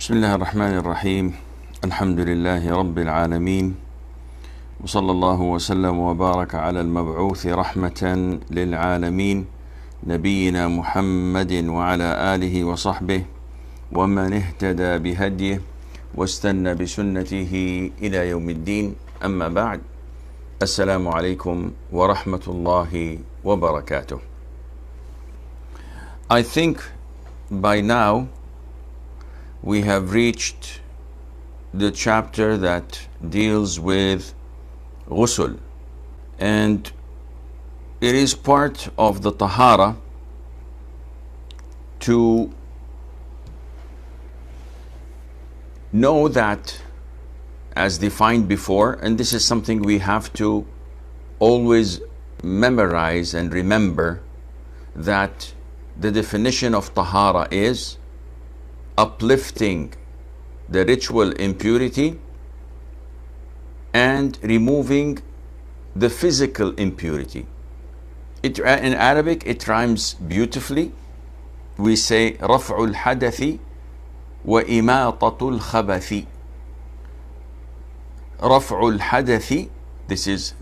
بسم الله الرحمن الرحيم الحمد لله رب العالمين وصلى الله وسلم وبارك على المبعوث رحمة للعالمين نبينا محمد وعلى آله وصحبه ومن اهتدى بهديه واستنى بسنته إلى يوم الدين. أما بعد، السلام عليكم ورحمة الله وبركاته. I think by now we have reached the chapter that deals with Ghusl, and it is part of the Tahara to know that, as defined before, and this is something we have to always memorize and remember, that the definition of Tahara is uplifting the ritual impurity and removing the physical impurity. In Arabic, it rhymes beautifully. We say رفع الحدث وإماطة الخبث. رفع الحدث, this is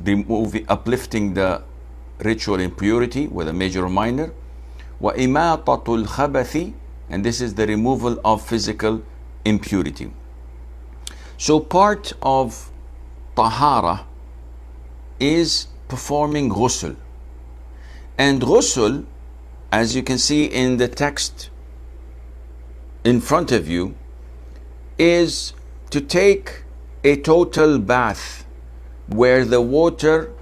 uplifting the ritual impurity, whether major or minor. وإماطة الخبث, and this is the removal of physical impurity. So part of Tahara is performing Ghusl. And Ghusl, as you can see in the text in front of you, is to take a total bath where the water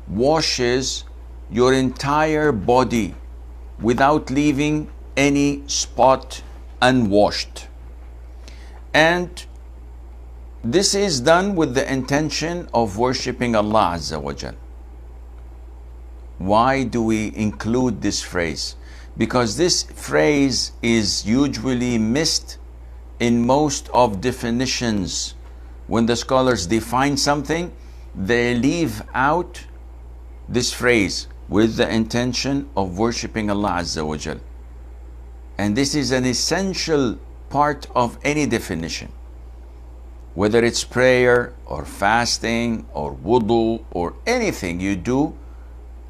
washes your entire body without leaving any spot unwashed. And this is done with the intention of worshipping Allah Azza wa Jal. Why do we include this phrase? Because this phrase is usually missed in most of definitions. When the scholars define something, they leave out this phrase, with the intention of worshipping Allah Azza wa Jal. And this is an essential part of any definition. Whether it's prayer or fasting or wudu or anything you do,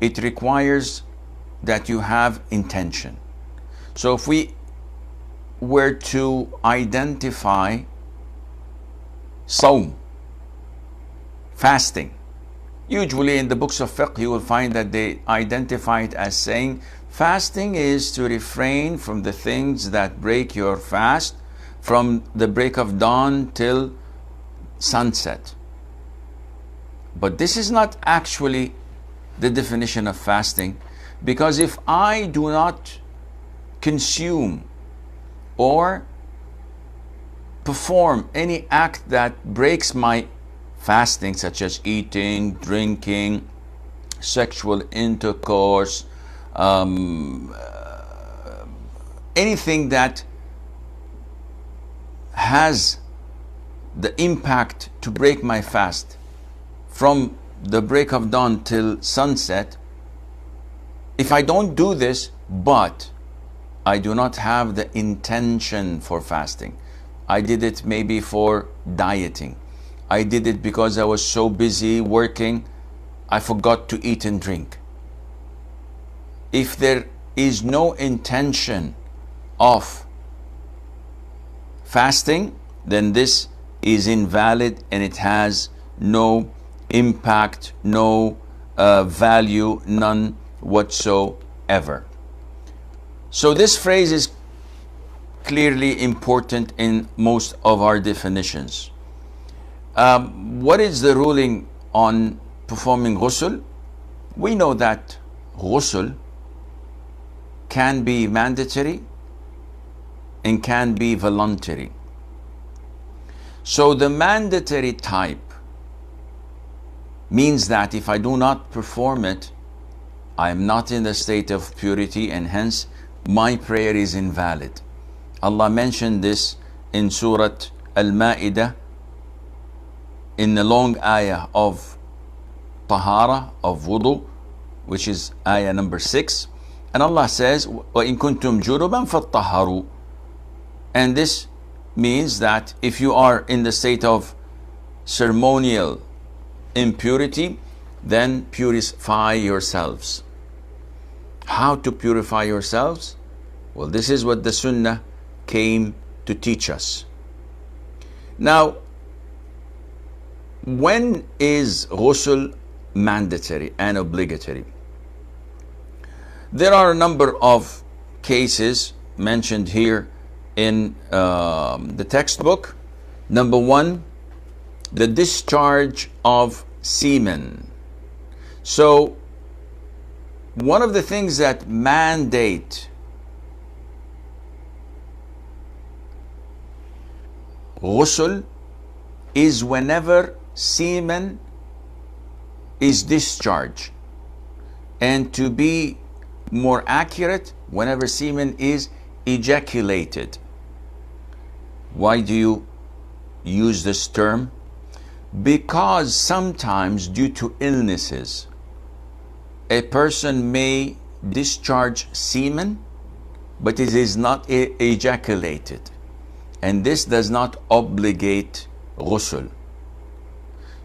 it requires that you have intention. So if we were to identify Sawm, fasting, usually in the books of fiqh you will find that they identify it as saying fasting is to refrain from the things that break your fast from the break of dawn till sunset. But this is not actually the definition of fasting, because if I do not consume or perform any act that breaks my fasting, such as eating, drinking, sexual intercourse, anything that has the impact to break my fast from the break of dawn till sunset, if I don't do this, but I do not have the intention for fasting, I did it maybe for dieting, I did it because I was so busy working, I forgot to eat and drink. If there is no intention of fasting, then this is invalid and it has no impact, no value, none whatsoever. So this phrase is clearly important in most of our definitions. What is the ruling on performing Ghusl? We know that Ghusl can be mandatory and can be voluntary. So the mandatory type means that if I do not perform it, I am not in the state of purity, and hence my prayer is invalid. Allah mentioned this in Surah Al-Ma'idah in the long ayah of Tahara, of wudu, which is ayah number 6. And Allah says, وَإِن كُنْتُمْ جُنُبًا فَاتَّهَّرُوا. And this means that if you are in the state of ceremonial impurity, then purify yourselves. How to purify yourselves? Well, this is what the Sunnah came to teach us. Now, when is ghusl mandatory and obligatory? There are a number of cases mentioned here in the textbook. Number one, the discharge of semen. So, one of the things that mandate ghusl is whenever semen is discharged, and to be more accurate, whenever semen is ejaculated. Why do you use this term? Because sometimes, due to illnesses, a person may discharge semen, but it is not ejaculated, and this does not obligate ghusl.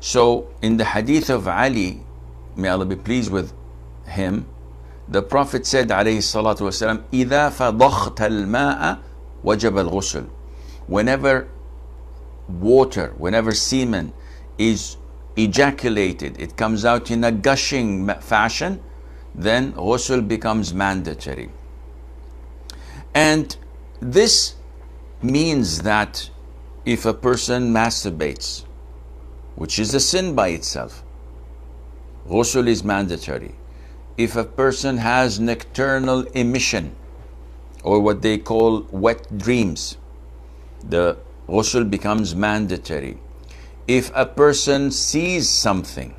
So in the hadith of Ali, may Allah be pleased with him, the Prophet said alayhi salatu wasalam, إِذَا فَضَخْتَ الْمَاءَ وَجَبَ الْغُسُلُ. Whenever water, whenever semen is ejaculated, it comes out in a gushing fashion, then ghusl becomes mandatory. And this means that if a person masturbates, which is a sin by itself, ghusl is mandatory. If a person has nocturnal emission, or what they call wet dreams, the ghusl becomes mandatory. If a person sees something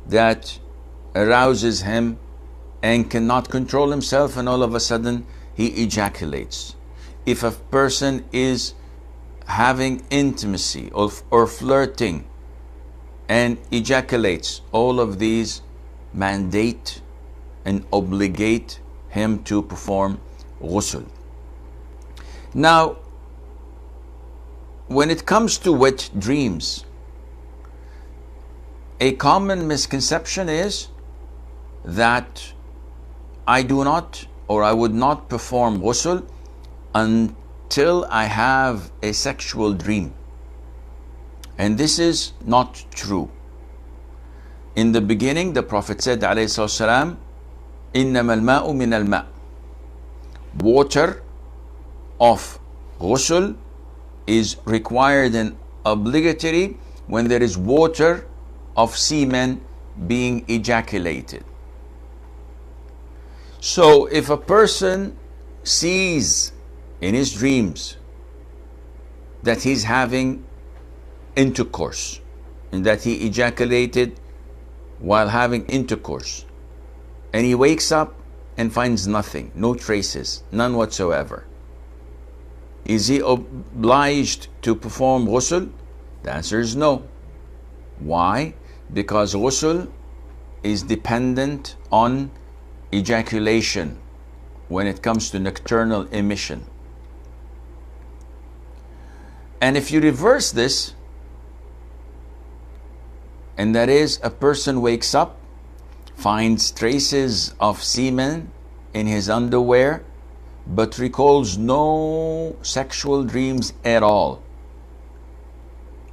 that arouses him and cannot control himself, and all of a sudden he ejaculates. If a person is having intimacy or flirting and ejaculates, all of these mandate and obligate him to perform ghusl. Now, when it comes to wet dreams, a common misconception is that I do not, or I would not perform ghusl until I have a sexual dream. And this is not true. In the beginning, the Prophet said, alayhi salam, إِنَّمَا الْمَاءُ مِنَ الْمَاءِ. Water of ghusl is required and obligatory when there is water of semen being ejaculated. So if a person sees in his dreams that he's having intercourse and that he ejaculated while having intercourse, and he wakes up and finds nothing, no traces, none whatsoever, is he obliged to perform ghusl? The answer is no. Why? Because ghusl is dependent on ejaculation when it comes to nocturnal emission. And if you reverse this, and that is, a person wakes up, finds traces of semen in his underwear, but recalls no sexual dreams at all.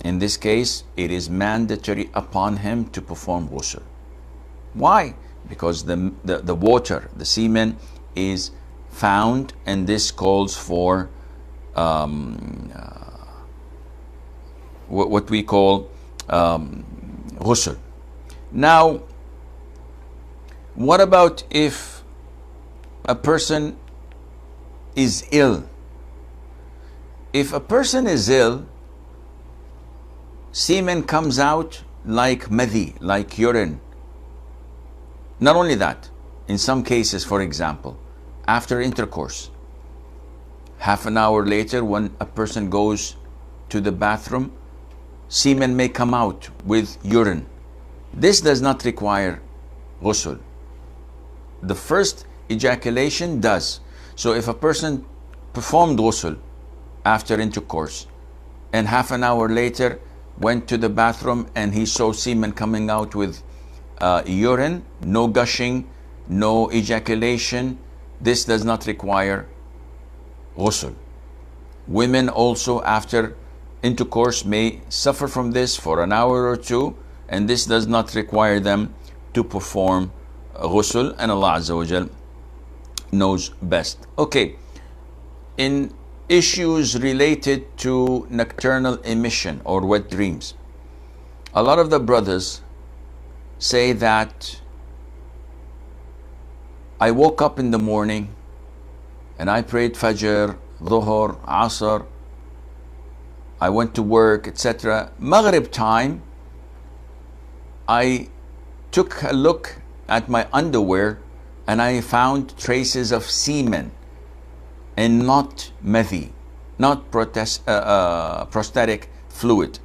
In this case, it is mandatory upon him to perform ghusl. Why? Because the water, the semen, is found, and this calls for what we call ghusl. Now, what about if a person is ill? If a person is ill, semen comes out like madhi, like urine. Not only that, in some cases, for example, after intercourse, half an hour later, when a person goes to the bathroom, semen may come out with urine. This does not require ghusl. The first ejaculation does. So if a person performed ghusl after intercourse, and half an hour later went to the bathroom and he saw semen coming out with urine, no gushing, no ejaculation, this does not require ghusl. Women also after intercourse may suffer from this for an hour or two, and this does not require them to perform ghusl, and Allah Azza wa Jal knows best. Okay, in issues related to nocturnal emission or wet dreams, a lot of the brothers say that I woke up in the morning and I prayed Fajr, Dhuhr, Asr, I went to work, etc. Maghrib time, I took a look at my underwear and I found traces of semen and not madhi, not prostatic fluid,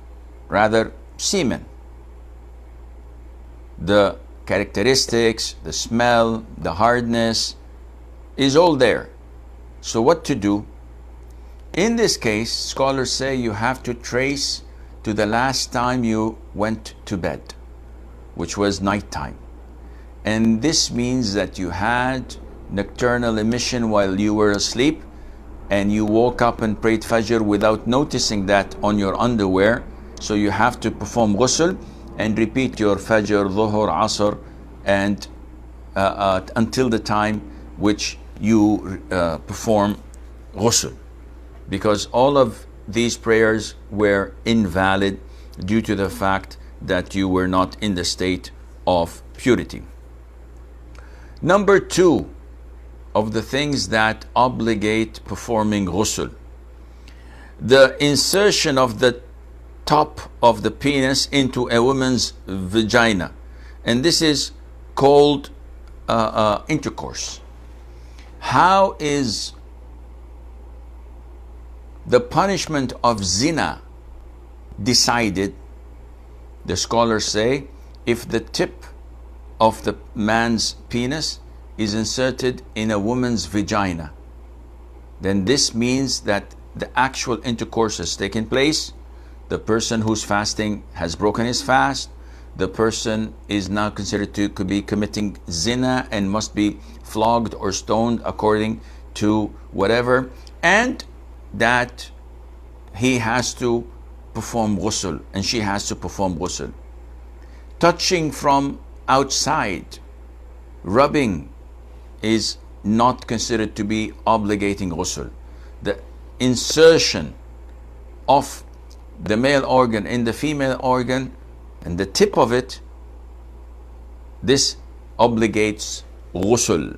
rather semen. The characteristics, the smell, the hardness is all there. So what to do? In this case, scholars say you have to trace to the last time you went to bed, which was nighttime. And this means that you had nocturnal emission while you were asleep and you woke up and prayed Fajr without noticing that on your underwear. So you have to perform ghusl and repeat your Fajr, Dhuhr, Asr, and until the time which you perform ghusl, because all of these prayers were invalid due to the fact that you were not in the state of purity. Number 2 of the things that obligate performing ghusl, the insertion of the top of the penis into a woman's vagina, and this is called intercourse. How is the punishment of zina decided? The scholars say if the tip of the man's penis is inserted in a woman's vagina, then this means that the actual intercourse has taken place. The person who's fasting has broken his fast. The person is now considered to be committing zina and must be flogged or stoned according to whatever, and that he has to perform ghusl and she has to perform ghusl. Touching from outside, rubbing, is not considered to be obligating ghusl. The insertion of the male organ in the female organ and the tip of it, this obligates ghusl.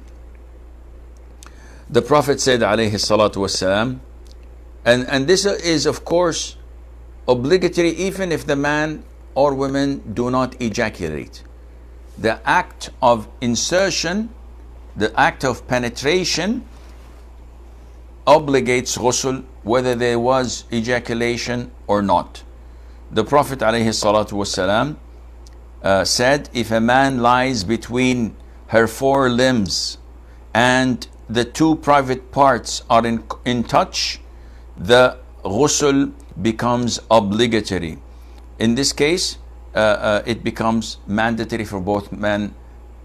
The Prophet said alayhi salatu wasalam, and this is of course obligatory even if the man or woman do not ejaculate. The act of insertion, the act of penetration obligates ghusl whether there was ejaculation or not. The Prophet ﷺ said, if a man lies between her four limbs and the two private parts are in touch, the ghusl becomes obligatory. In this case, it becomes mandatory for both men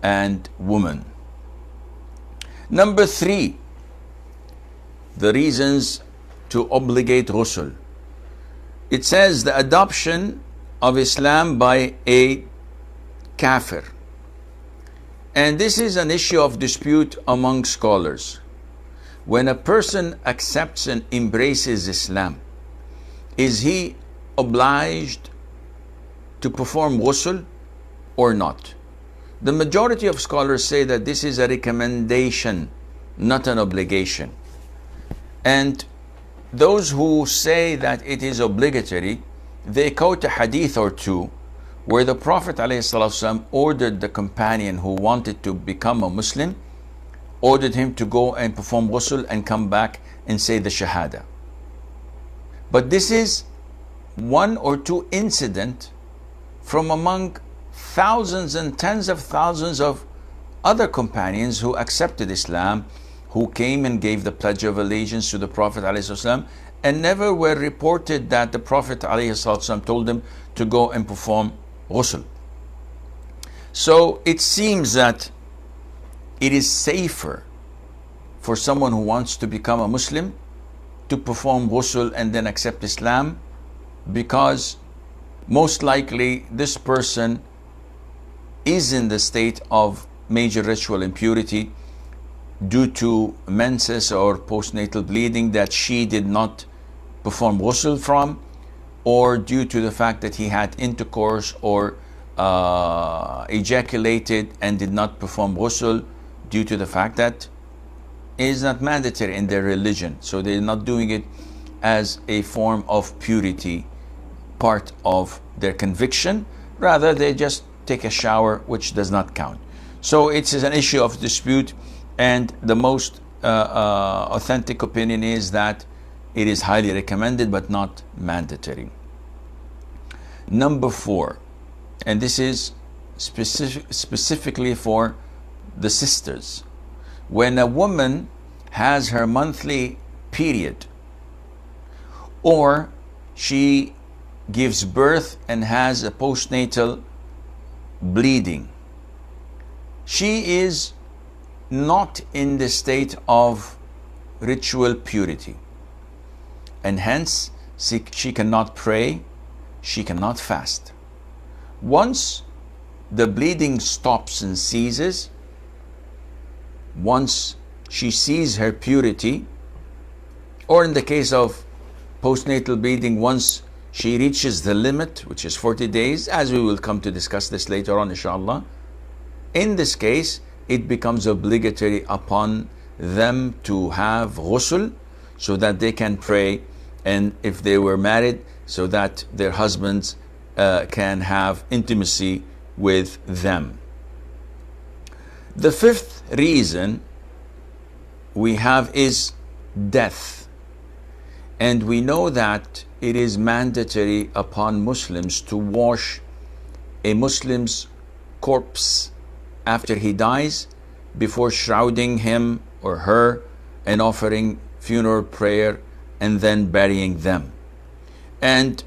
and women. Number 3, the reasons to obligate ghusl. It says the adoption of Islam by a kafir. And this is an issue of dispute among scholars. When a person accepts and embraces Islam, is he obliged to perform ghusl or not? The majority of scholars say that this is a recommendation, not an obligation. And those who say that it is obligatory, they quote a hadith or two where the Prophet ﷺ ordered the companion who wanted to become a Muslim, ordered him to go and perform ghusl and come back and say the shahada. But this is one or two incidents from among thousands and tens of thousands of other companions who accepted Islam, who came and gave the pledge of allegiance to the Prophet ﷺ, and never were reported that the Prophet ﷺ told them to go and perform ghusl. So it seems that it is safer for someone who wants to become a Muslim to perform ghusl and then accept Islam, because most likely this person is in the state of major ritual impurity due to menses or postnatal bleeding that she did not perform ghusl from, or due to the fact that he had intercourse or ejaculated and did not perform ghusl, due to the fact that it is not mandatory in their religion. So they're not doing it as a form of purity, part of their conviction. Rather, they just take a shower, which does not count. So it's an issue of dispute, and the most authentic opinion is that it is highly recommended but not mandatory. Number 4, and this is specifically for the sisters. When a woman has her monthly period, or she gives birth and has a postnatal bleeding, she is not in the state of ritual purity, and hence she cannot pray, she cannot fast. Once the bleeding stops and ceases, once she sees her purity, or in the case of postnatal bleeding, once she reaches the limit, which is 40 days, as we will come to discuss this later on, inshallah, in this case, it becomes obligatory upon them to have ghusl so that they can pray, and if they were married, so that their husbands can have intimacy with them. The 5th reason we have is death. And we know that it is mandatory upon Muslims to wash a Muslim's corpse after he dies, before shrouding him or her and offering funeral prayer and then burying them. And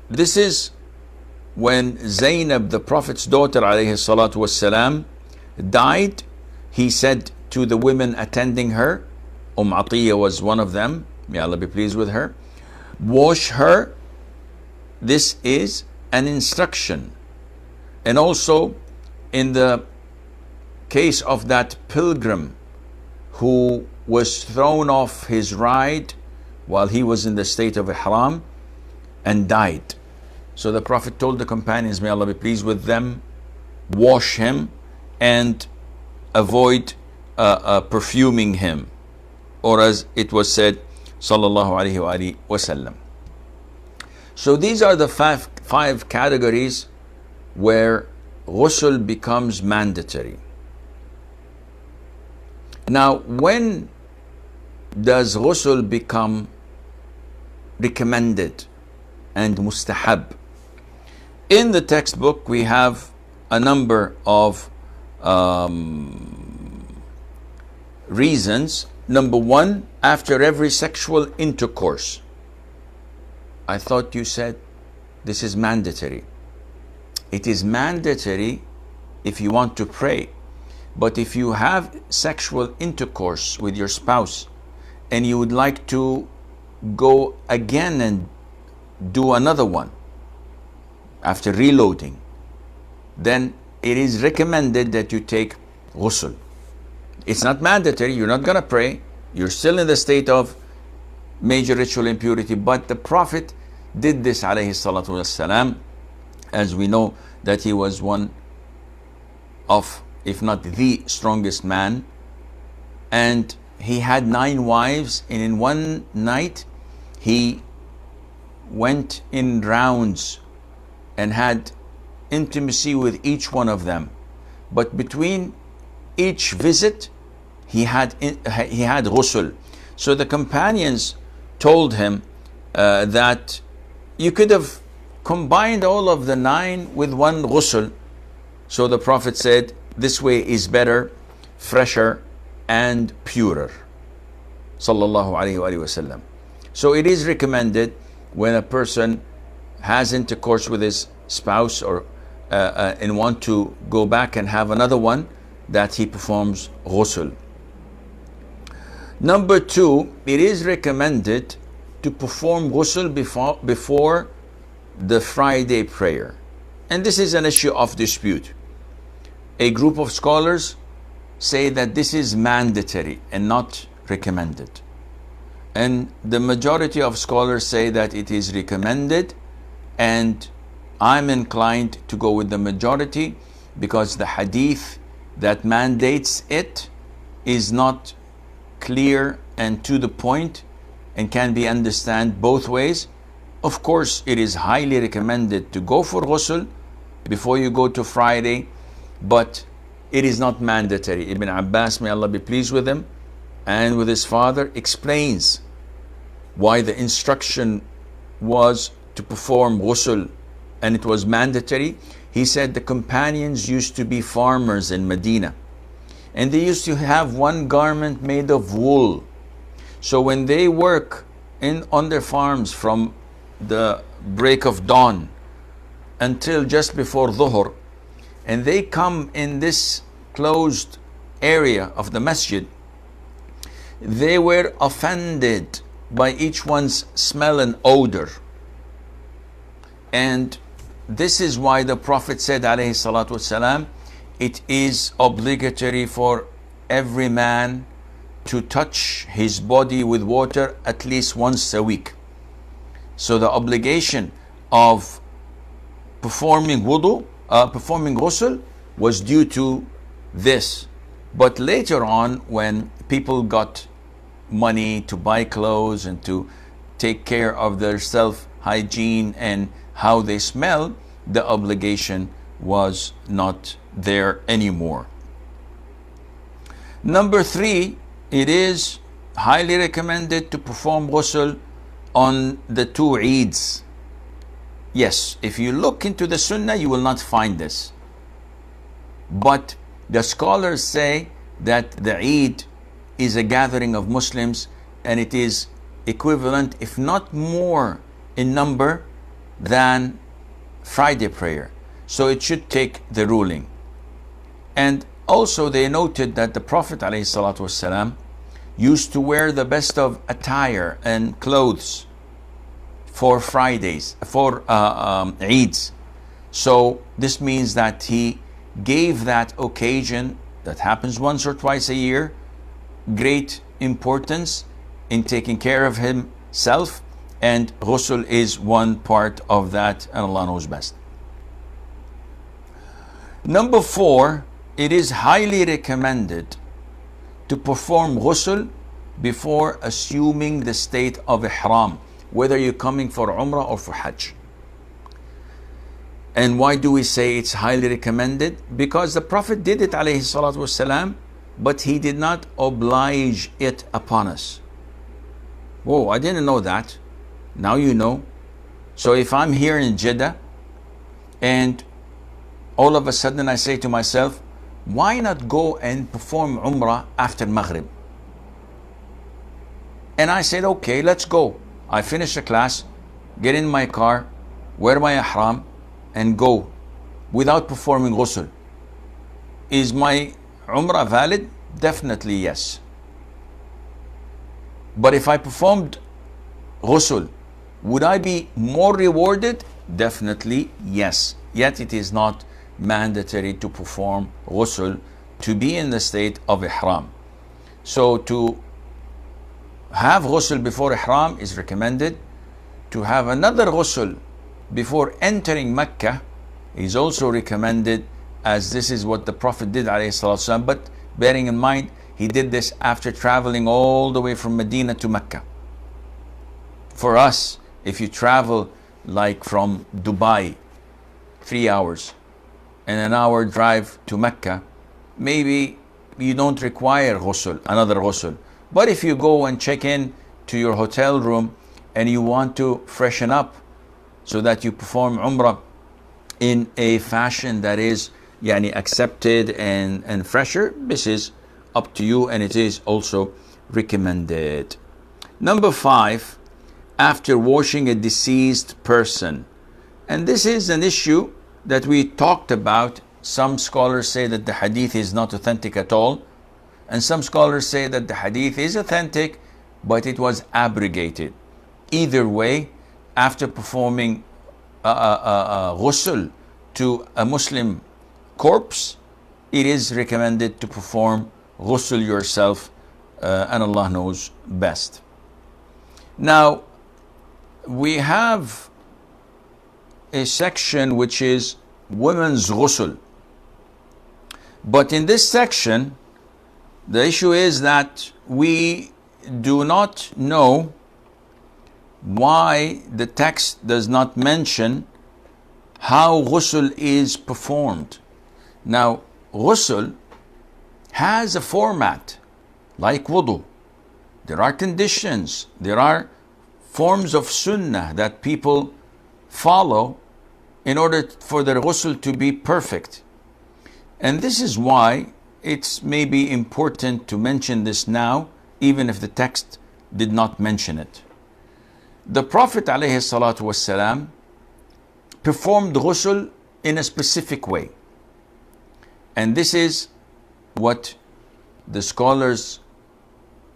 this is when Zainab, the Prophet's daughter, alayhi salatu wassalam, died. He said to the women attending her, Atiyya was one of them, may Allah be pleased with her, wash her. This is an instruction. And also in the case of that pilgrim who was thrown off his ride while he was in the state of ihram and died. So the Prophet told the companions, may Allah be pleased with them, wash him and avoid perfuming him, or as it was said, sallallahu alaihi wasallam. So these are the five categories where ghusl becomes mandatory. Now, when does ghusl become recommended and mustahab? In the textbook we have a number of reasons. Number 1, after every sexual intercourse. I thought you said this is mandatory. It is mandatory if you want to pray. But if you have sexual intercourse with your spouse and you would like to go again and do another one after reloading, then it is recommended that you take ghusl. It's not mandatory, you're not going to pray, you're still in the state of major ritual impurity, but the Prophet did this alayhi salatu wassalam, as we know that he was one of, if not the strongest man, and he had 9 wives, and in one night he went in rounds and had intimacy with each one of them. But between each visit he had ghusl. So the companions told him that you could have combined all of the 9 with one ghusl. So the Prophet said, this way is better, fresher and purer, sallallahu alaihi wasallam. So it is recommended when a person has intercourse with his spouse or and want to go back and have another one, that he performs ghusl. Number 2, it is recommended to perform ghusl before the Friday prayer. And this is an issue of dispute. A group of scholars say that this is mandatory and not recommended. And the majority of scholars say that it is recommended, and I'm inclined to go with the majority because the hadith that mandates it is not clear and to the point and can be understood both ways. Of course, it is highly recommended to go for ghusl before you go to Friday, but it is not mandatory. Ibn Abbas, may Allah be pleased with him and with his father, explains why the instruction was to perform ghusl and it was mandatory. He said the companions used to be farmers in Medina, and they used to have one garment made of wool. So when they work on their farms from the break of dawn until just before Dhuhr, and they come in this closed area of the masjid, they were offended by each one's smell and odor. And this is why the Prophet said, alayhi salatu wasalam, it is obligatory for every man to touch his body with water at least once a week. So the obligation of performing ghusl was due to this. But later on, when people got money to buy clothes and to take care of their self-hygiene and how they smell, the obligation was not there anymore. Number 3, it is highly recommended to perform ghusl on the 2 Eids. Yes, if you look into the Sunnah, you will not find this. But the scholars say that the Eid is a gathering of Muslims, and it is equivalent, if not more in number, than Friday prayer. So it should take the ruling. And also they noted that the Prophet ﷺ used to wear the best of attire and clothes for Fridays, for Eids. So this means that he gave that occasion that happens once or twice a year great importance in taking care of himself, and ghusl is one part of that, and Allah knows best. Number 4, it is highly recommended to perform ghusl before assuming the state of ihram, whether you're coming for Umrah or for Hajj. And why do we say it's highly recommended? Because the Prophet did it, alayhi salatu wasalam, but he did not oblige it upon us. Oh, I didn't know that. Now you know. So if I'm here in Jeddah and all of a sudden I say to myself, why not go and perform Umrah after Maghrib? And I said, okay, let's go. I finish the class, get in my car, wear my ihram, and go without performing ghusl. Is my Umrah valid? Definitely yes. But if I performed ghusl, would I be more rewarded? Definitely yes. Yet it is not mandatory to perform ghusl to be in the state of ihram. So to have ghusl before ihram is recommended. To have another ghusl before entering Mecca is also recommended, as this is what the Prophet did, alayhi salatu wasalam. But bearing in mind, he did this after traveling all the way from Medina to Mecca. For us, if you travel like from Dubai, 3 hours, and an hour drive to Mecca, maybe you don't require ghusl, another ghusl. But if you go and check in to your hotel room and you want to freshen up so that you perform Umrah in a fashion that is accepted and fresher, this is up to you, and it is also recommended. Number 5, after washing a deceased person. And this is an issue that we talked about. Some scholars say that the hadith is not authentic at all, and some scholars say that the hadith is authentic, but it was abrogated. Either way, after performing ghusl to a Muslim corpse, it is recommended to perform ghusl yourself, and Allah knows best. Now, we have a section which is women's ghusl. But in this section, the issue is that we do not know why the text does not mention how ghusl is performed. Now, ghusl has a format like wudu. There are conditions, there are forms of sunnah that people follow in order for their ghusl to be perfect. And this is why it's maybe important to mention this now, even if the text did not mention it. The Prophet ﷺ performed ghusl in a specific way. And this is what the scholars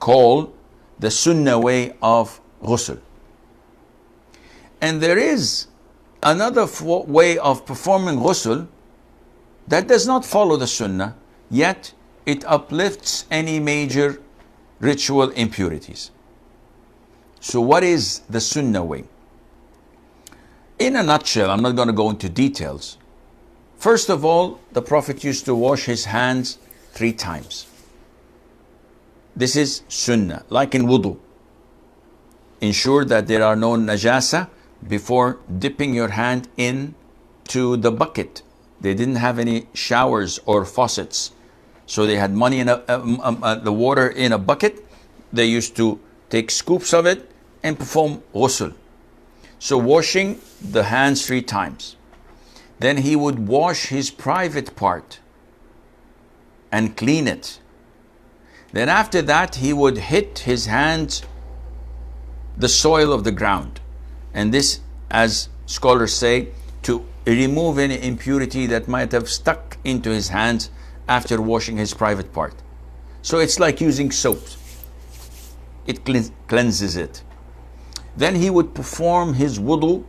call the Sunnah way of ghusl. And there is another way of performing ghusl that does not follow the Sunnah, yet it uplifts any major ritual impurities. So what is the Sunnah way? In a nutshell, I'm not going to go into details. First of all, the Prophet used to wash his hands 3 times. This is Sunnah, like in wudu. Ensure that there are no najasa before dipping your hand into the bucket. They didn't have any showers or faucets, so they had money in the water in a bucket. They used to take scoops of it and perform ghusl. So washing the hands 3 times. Then he would wash his private part and clean it. Then after that, he would hit his hands the soil of the ground. And this, as scholars say, to remove any impurity that might have stuck into his hands after washing his private part. So it's like using soap. It cleanses it. Then he would perform his wudu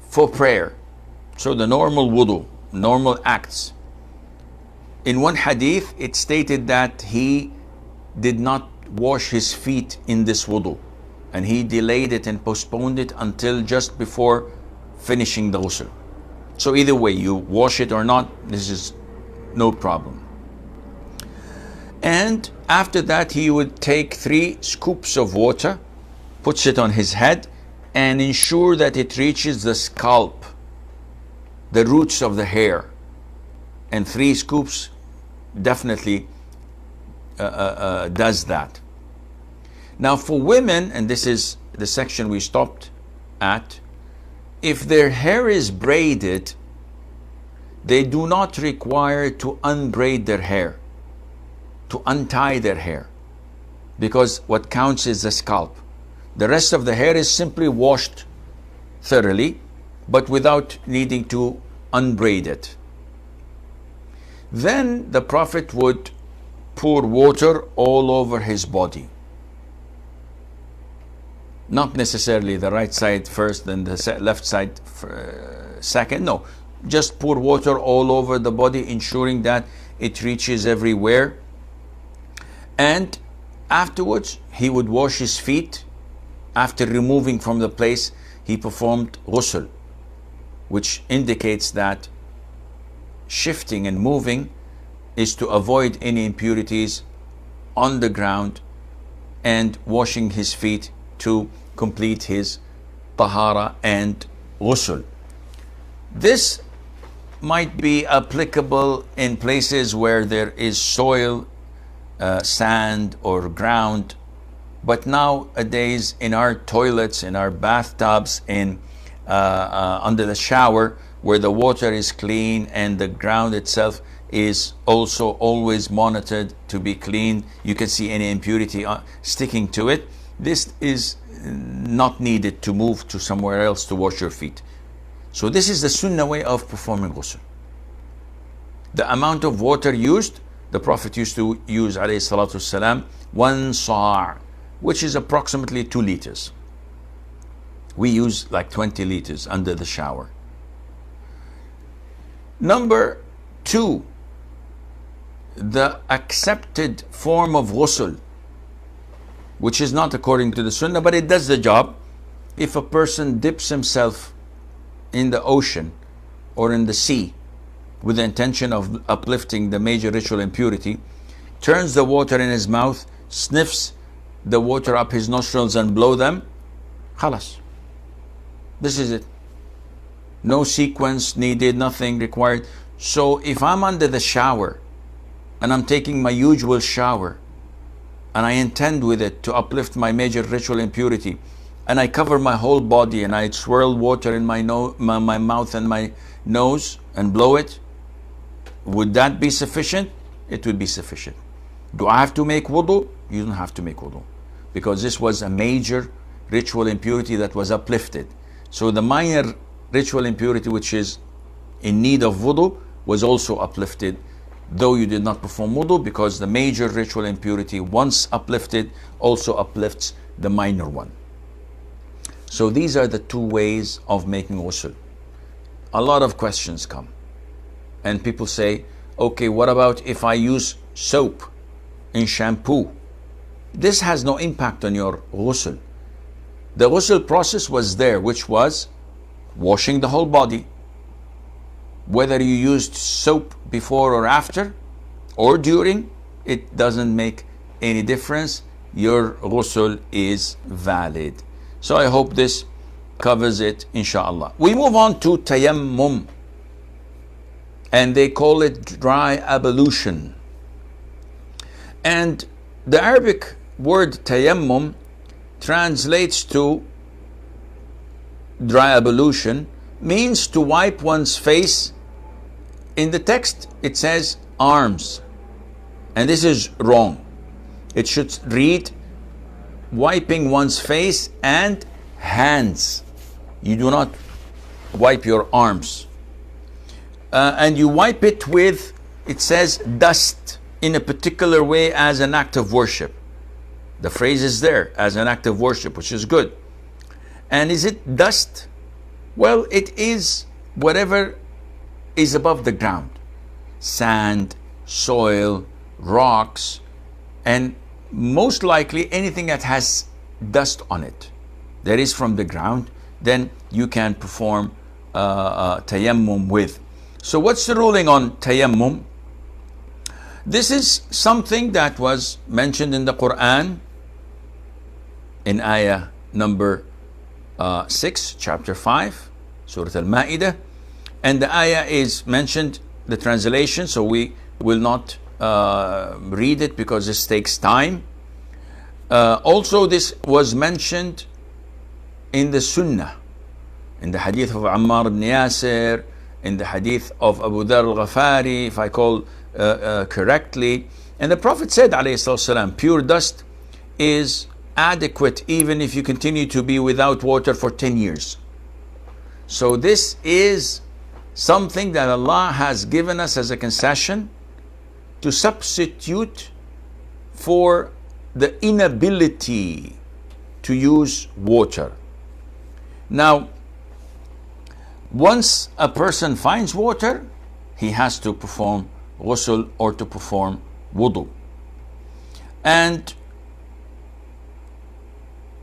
for prayer. So the normal wudu, normal acts. In one hadith, it stated that he did not wash his feet in this wudu, and he delayed it and postponed it until just before finishing the ghusl. So either way, you wash it or not, this is no problem. And after that, he would take 3 scoops of water, puts it on his head, and ensure that it reaches the scalp, the roots of the hair. And 3 scoops definitely does that. Now for women, and this is the section we stopped at, if their hair is braided, they do not require to unbraid their hair, to untie their hair, because what counts is the scalp. The rest of the hair is simply washed thoroughly, but without needing to unbraid it. Then the Prophet would pour water all over his body. Not necessarily the right side first, then the left side second. No, just pour water all over the body, ensuring that it reaches everywhere. And afterwards, he would wash his feet. After removing from the place, he performed ghusl, which indicates that shifting and moving is to avoid any impurities on the ground, and washing his feet to complete his tahara and ghusl. This might be applicable in places where there is soil, sand or ground, but nowadays in our toilets, in our bathtubs, under the shower, where the water is clean and the ground itself is also always monitored to be clean, you can see any impurity sticking to it. This is not needed to move to somewhere else to wash your feet. So this is the Sunnah way of performing ghusl. The amount of water used, the Prophet used to use, alayhi salatu wasalam, 1 sa', which is approximately 2 liters. We use like 20 liters under the shower. Number 2, the accepted form of ghusl, which is not according to the Sunnah, but it does the job. If a person dips himself in the ocean or in the sea with the intention of uplifting the major ritual impurity, turns the water in his mouth, sniffs the water up his nostrils and blow them, khalas. This is it. No sequence needed, nothing required. So if I'm under the shower and I'm taking my usual shower and I intend with it to uplift my major ritual impurity, and I cover my whole body and I swirl water in my mouth and my nose and blow it, would that be sufficient? It would be sufficient. Do I have to make wudu? You don't have to make wudu, because this was a major ritual impurity that was uplifted. So the minor ritual impurity, which is in need of wudu, was also uplifted, though you did not perform wudu, because the major ritual impurity, once uplifted, also uplifts the minor one. So these are the 2 ways of making ghusl. A lot of questions come, and people say, okay, what about if I use soap in shampoo? This has no impact on your ghusl. The ghusl process was there, which was washing the whole body. Whether you used soap before or after or during, it doesn't make any difference. Your ghusl is valid. So I hope this covers it, inshallah. We move on to tayammum, and they call it dry ablution. And the Arabic word tayammum translates to dry ablution, means to wipe one's face. In the text it says arms, and this is wrong. It should read wiping one's face and hands. You do not wipe your arms. And you wipe it with, it says, dust in a particular way as an act of worship. The phrase is there, as an act of worship, which is good. And is it dust? Well, it is whatever is above the ground. Sand, soil, rocks, and most likely anything that has dust on it, that is from the ground, then you can perform tayammum with. So what's the ruling on tayammum? This is something that was mentioned in the Qur'an in ayah number 6, chapter 5, Surah Al-Ma'idah. And the ayah is mentioned, the translation, so we will not read it because this takes time. Also, this was mentioned in the Sunnah, in the hadith of Ammar ibn Yasir, in the hadith of Abu Dhar al-Ghafari, if I call correctly. And the Prophet said, alayhi salatu, pure dust is adequate even if you continue to be without water for 10 years. So this is something that Allah has given us as a concession to substitute for the inability to use water. Now, once a person finds water, he has to perform ghusl or to perform wudu. And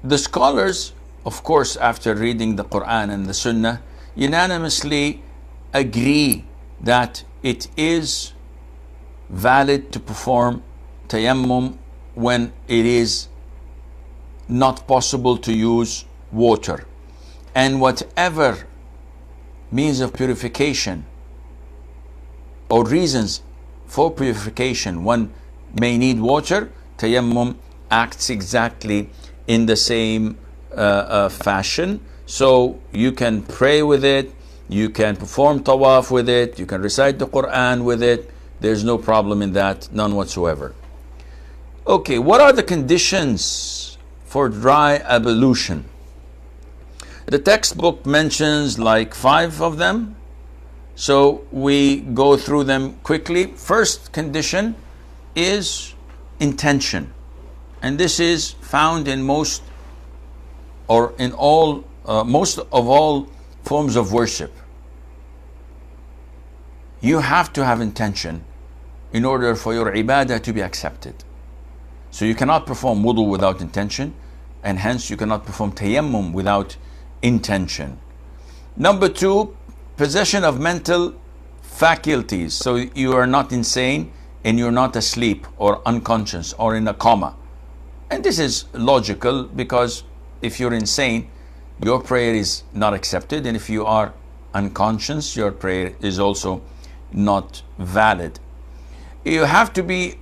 the scholars, of course, after reading the Qur'an and the Sunnah, unanimously agree that it is valid to perform tayammum when it is not possible to use water. And whatever means of purification or reasons for purification one may need water, tayammum acts exactly in the same fashion. So you can pray with it, you can perform tawaf with it, you can recite the Qur'an with it. There's no problem in that, none whatsoever. Okay, what are the conditions for dry ablution. The textbook mentions like 5 of them, so we go through them quickly. First condition is intention, and this is found in most or in all most of all forms of worship. You have to have intention in order for your ibadah to be accepted. So you cannot perform wudu without intention, and hence you cannot perform tayammum without intention. Number 2, possession of mental faculties. So you are not insane and you're not asleep or unconscious or in a coma. And this is logical, because if you're insane, your prayer is not accepted, and if you are unconscious, your prayer is also not valid. You have to be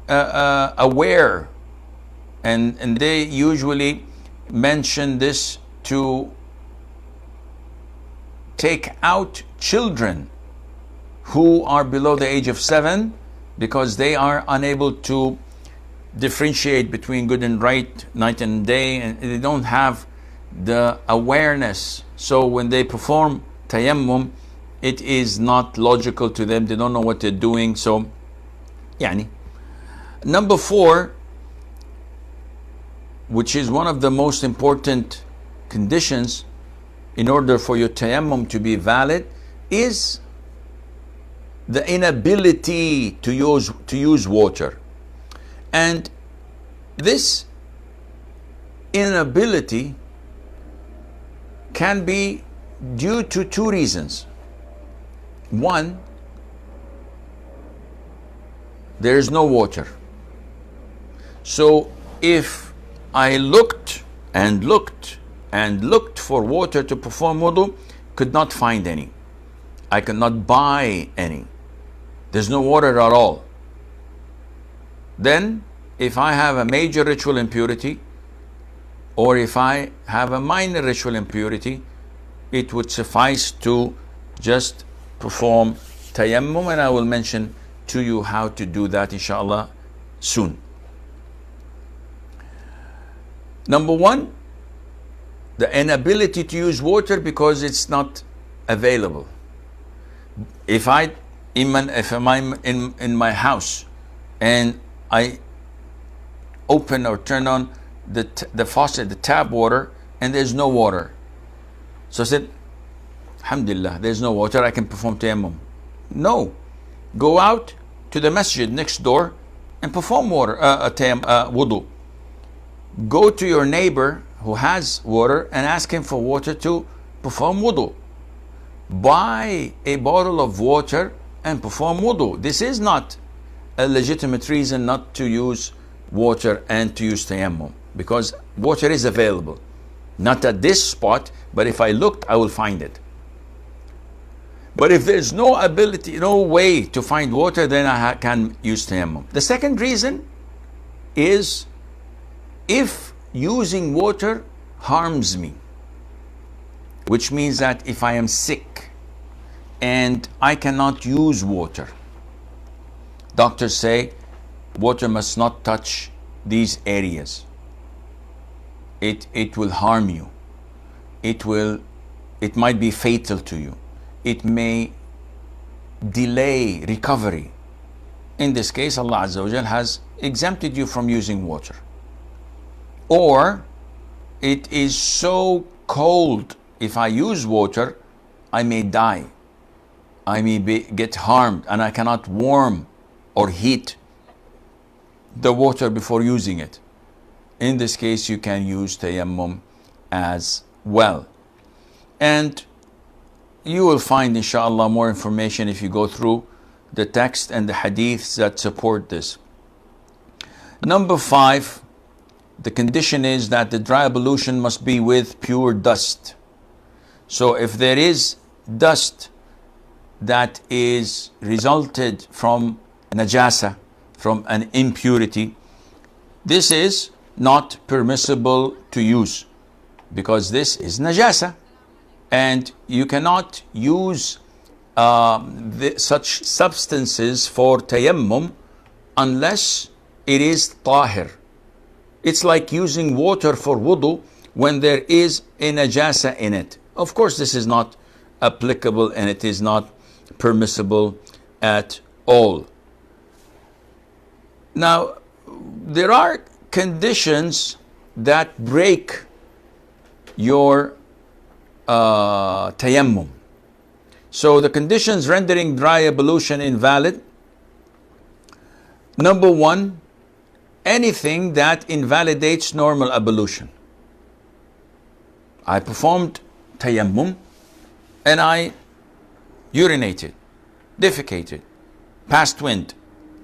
aware, and they usually mention this to take out children who are below the age of 7, because they are unable to differentiate between good and right, night and day, and they don't have the awareness. So when they perform tayammum, it is not logical to them. They don't know what they're doing. So yani. Number 4, which is one of the most important conditions in order for your tayammum to be valid, is the inability to use water. And this inability can be due to 2 reasons. 1, there is no water. So if I looked and looked and looked for water to perform wudu, could not find any. I cannot buy any. There's no water at all. Then if I have a major ritual impurity, or if I have a minor ritual impurity, it would suffice to just perform tayammum, and I will mention to you how to do that inshallah soon. Number 1, the inability to use water because it's not available. If I'm in my house and I open or turn on the faucet, the tap water, and there's no water, so I said, alhamdulillah, there's no water, I can perform tayammum. No, go out to the masjid next door and perform wudu. Go to your neighbor who has water and ask him for water to perform wudu. Buy a bottle of water and perform wudu. This is not a legitimate reason not to use water and to use tayammum, because water is available. Not at this spot, but if I looked, I will find it. But if there's no ability, no way to find water, then I can use tayammum. The second reason is if using water harms me, which means that if I am sick and I cannot use water, doctors say water must not touch these areas. It will harm you. It might be fatal to you. It may delay recovery. In this case, Allah Azza wa Jal has exempted you from using water. Or it is so cold, if I use water, I may die. I may get harmed, and I cannot warm or heat the water before using it. In this case, you can use tayammum as well. And you will find inshallah more information if you go through the text and the hadiths that support this. Number 5, the condition is that the dry ablution must be with pure dust. So if there is dust that is resulted from najasa, from an impurity, this is not permissible to use, because this is najasa, and you cannot use such substances for tayammum unless it is tahir. It's like using water for wudu when there is a najasa in it. Of course, this is not applicable and it is not permissible at all. Now, there are conditions that break your tayammum. So the conditions rendering dry ablution invalid: number one, anything that invalidates normal ablution. I performed tayammum and I urinated, defecated, passed wind,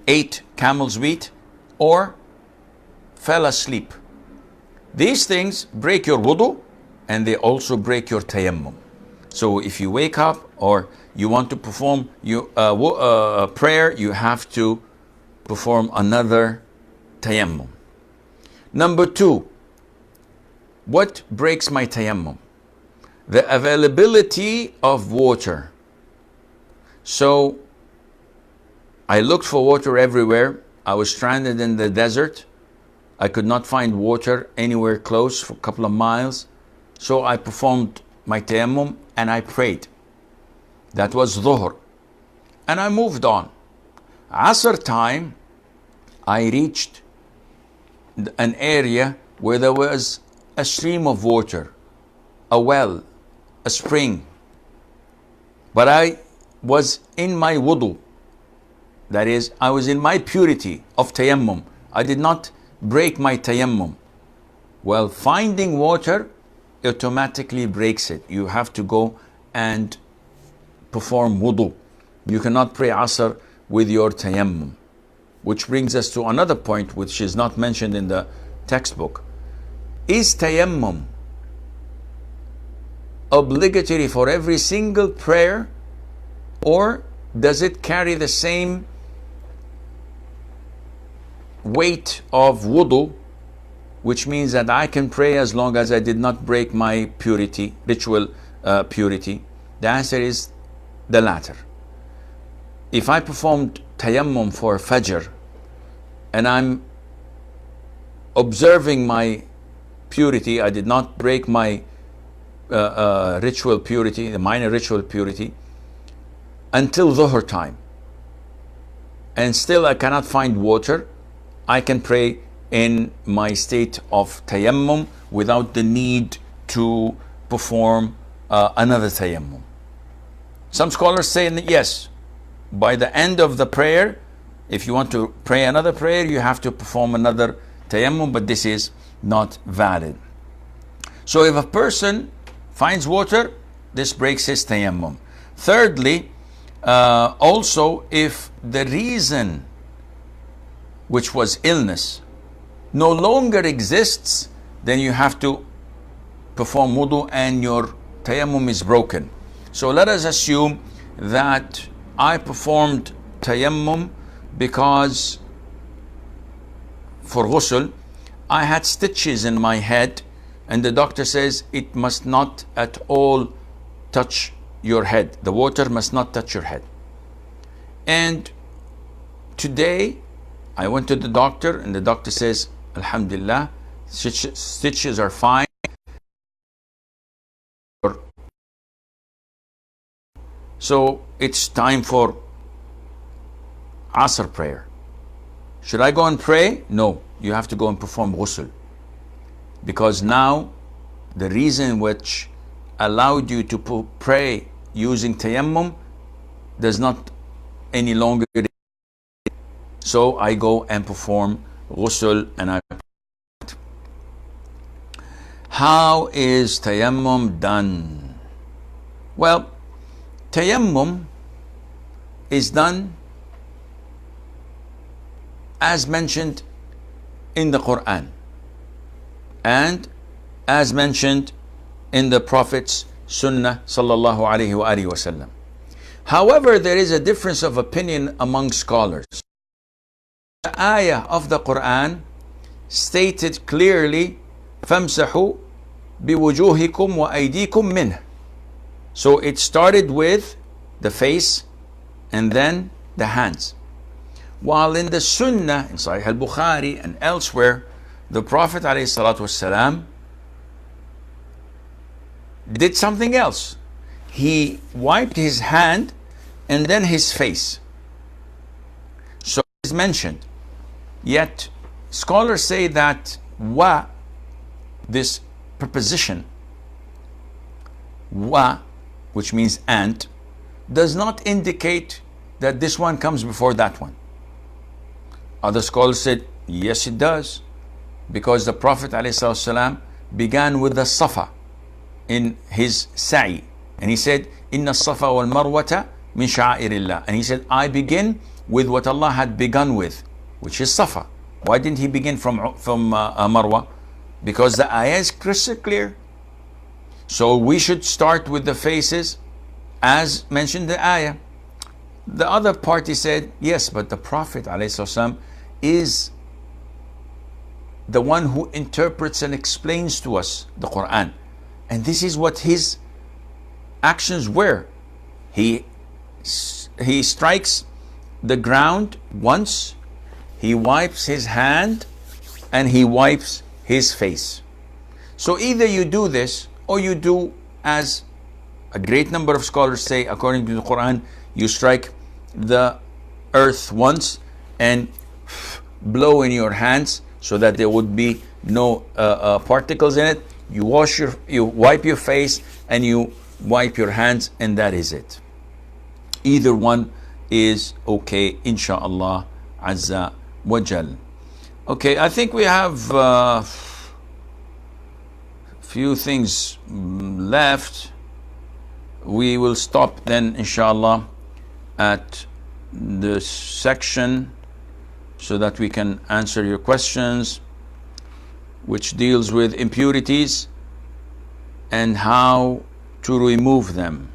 ate camel's wheat, or fell asleep. These things break your wudu and they also break your tayammum. So if you wake up or you want to perform your prayer, you have to perform another tayammum. Number two, what breaks my tayammum? The availability of water. So I looked for water everywhere. I was stranded in the desert. I could not find water anywhere close for a couple of miles. So I performed my tayammum and I prayed. That was dhuhr. And I moved on. Asr time, I reached an area where there was a stream of water, a well, a spring. But I was in my wudu. That is, I was in my purity of tayammum. I did not break my tayammum. Well, finding water automatically breaks it. You have to go and perform wudu. You cannot pray asr with your tayammum. Which brings us to another point which is not mentioned in the textbook. Is tayammum obligatory for every single prayer, or does it carry the same weight of wudu, which means that I can pray as long as I did not break my purity, ritual purity? The answer is the latter. If I performed tayammum for Fajr and I'm observing my purity, I did not break my ritual purity, the minor ritual purity, until dhuhr time, and still I cannot find water, I can pray in my state of tayammum without the need to perform another tayammum. Some scholars say that yes, by the end of the prayer, if you want to pray another prayer, you have to perform another tayammum, but this is not valid. So if a person finds water, this breaks his tayammum. Thirdly, also if the reason, which was illness, no longer exists, then you have to perform wudu and your tayammum is broken. So let us assume that I performed tayammum because for ghusl I had stitches in my head and the doctor says it must not at all touch your head. The water must not touch your head. And today I went to the doctor and the doctor says, Alhamdulillah, stitches are fine. So it's time for Asr prayer. Should I go and pray? No, you have to go and perform ghusl. Because now the reason which allowed you to pray using tayammum does not any longer. So I go and perform ghusl and I. How is tayammum done? Well, tayammum is done as mentioned in the Qur'an and as mentioned in the Prophet's Sunnah sallallahu alaihi wasallam. However, there is a difference of opinion among scholars. The ayah of the Qur'an stated clearly, فَامْسَحُوا بِوُجُوهِكُمْ وَأَيْدِيكُمْ مِنْهُ. So it started with the face and then the hands. While in the Sunnah, in Sahih al-Bukhari and elsewhere, the Prophet ﷺ did something else. He wiped his hand and then his face. So it's mentioned. Yet scholars say that wa, this preposition, wa, which means and, does not indicate that this one comes before that one. Other scholars said, yes, it does, because the Prophet ﷺ began with the Safa in his sa'i, and he said, Inna Safa wal Marwata min sha'airillah. And he said, I begin with what Allah had begun with, which is Safa. Why didn't he begin from Marwa? Because the ayah is crystal clear. So we should start with the faces as mentioned in the ayah. The other party said, yes, but the Prophet ﷺ is the one who interprets and explains to us the Qur'an. And this is what his actions were. He strikes the ground once, he wipes his hand, and he wipes his face. So either you do this, or you do as a great number of scholars say, according to the Qur'an, you strike the earth once and blow in your hands so that there would be no particles in it. You wipe your face and you wipe your hands, and that is it. Either one is okay, inshallah azza wa jal. Okay, I think we have few things left. We will stop then, inshallah, at the section so that we can answer your questions, which deals with impurities and how to remove them.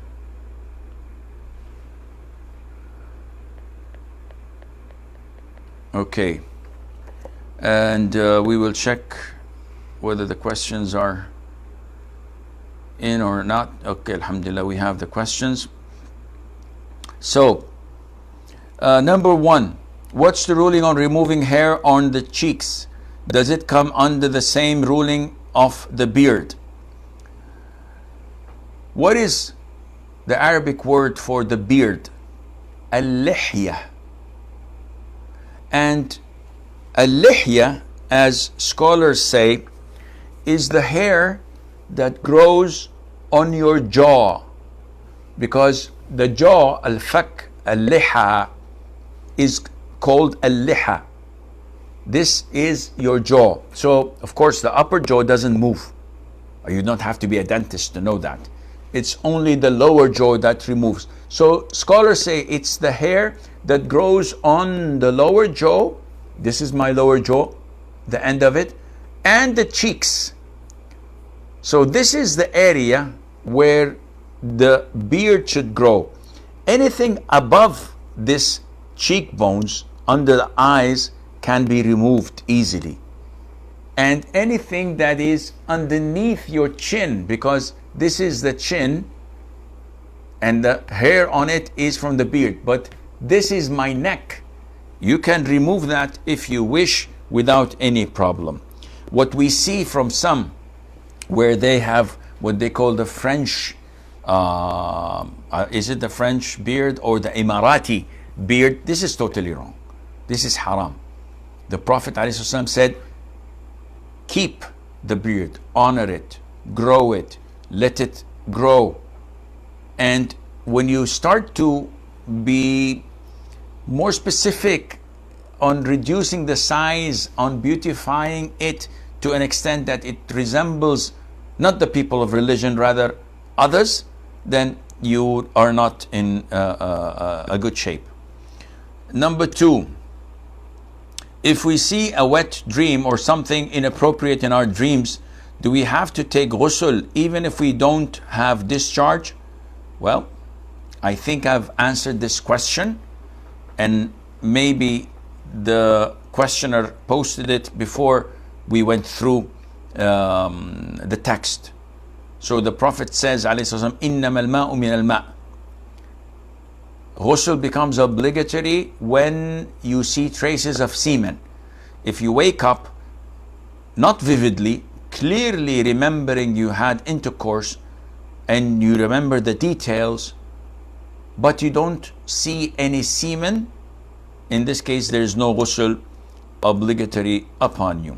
Okay, and we will check whether the questions are in or not. Okay, alhamdulillah, we have the questions. So, number one, what's the ruling on removing hair on the cheeks? Does it come under the same ruling of the beard? What is the Arabic word for the beard? Al-lihya. And al-lihya, as scholars say, is the hair that grows on your jaw, because the jaw, al-fak, al-liha, is called al-liha. This is your jaw. So of course the upper jaw doesn't move. You don't have to be a dentist to know that. It's only the lower jaw that removes. So scholars say it's the hair that grows on the lower jaw. This is my lower jaw, the end of it, and the cheeks. So this is the area where the beard should grow. Anything above this cheekbones, under the eyes, can be removed easily. And anything that is underneath your chin, because this is the chin and the hair on it is from the beard, but this is my neck. You can remove that if you wish without any problem. What we see from some, where they have what they call the French, is it the French beard or the Emirati beard? This is totally wrong. This is haram. The Prophet ﷺ said, keep the beard, honor it, grow it, let it grow. And when you start to be more specific on reducing the size, on beautifying it to an extent that it resembles not the people of religion, rather others, then you are not in a good shape. Number two, if we see a wet dream or something inappropriate in our dreams, do we have to take ghusl even if we don't have discharge? Well, I think I've answered this question, and maybe the questioner posted it before we went through the text. So the Prophet says, alayhi إِنَّمَا الْمَاءُ مِنَ الْمَاءِ. Ghusl becomes obligatory when you see traces of semen. If you wake up not vividly, clearly remembering you had intercourse and you remember the details, but you don't see any semen, in this case there is no ghusl obligatory upon you.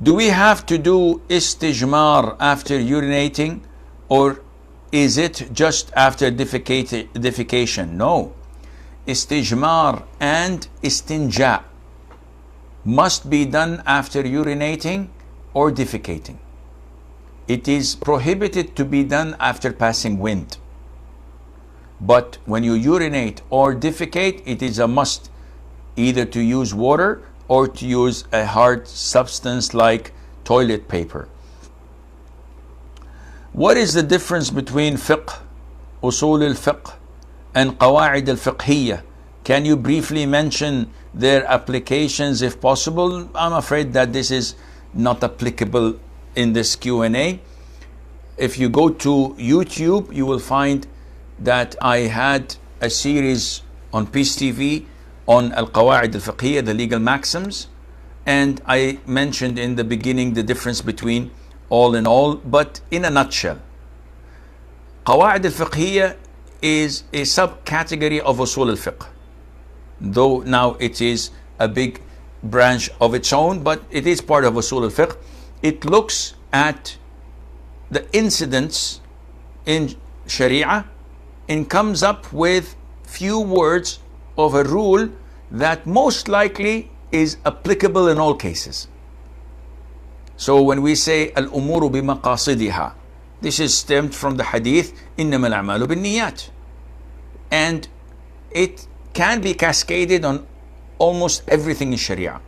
Do we have to do istijmar after urinating, or is it just after defecation? No. Istijmar and istinja must be done after urinating or defecating. It is prohibited to be done after passing wind. But when you urinate or defecate, it is a must either to use water or to use a hard substance like toilet paper. What is the difference between fiqh, usul al-fiqh, and qawa'id al-fiqhiyya? Can you briefly mention their applications if possible? I'm afraid that this is not applicable in this Q&A. If you go to YouTube, you will find that I had a series on Peace TV on al-qawa'id al-fiqhiyya, the legal maxims, and I mentioned in the beginning the difference between all in all, but in a nutshell, qawa'id al-fiqhiyya is a subcategory of usul al-fiqh, though now it is a big branch of its own, but it is part of usul al-fiqh. It looks at the incidents in Sharia and comes up with few words of a rule that most likely is applicable in all cases. So when we say al-umuru bimaqasidiha, this is stemmed from the hadith innama al-a'malu bin-niyat, and it can be cascaded on almost everything in Sharia.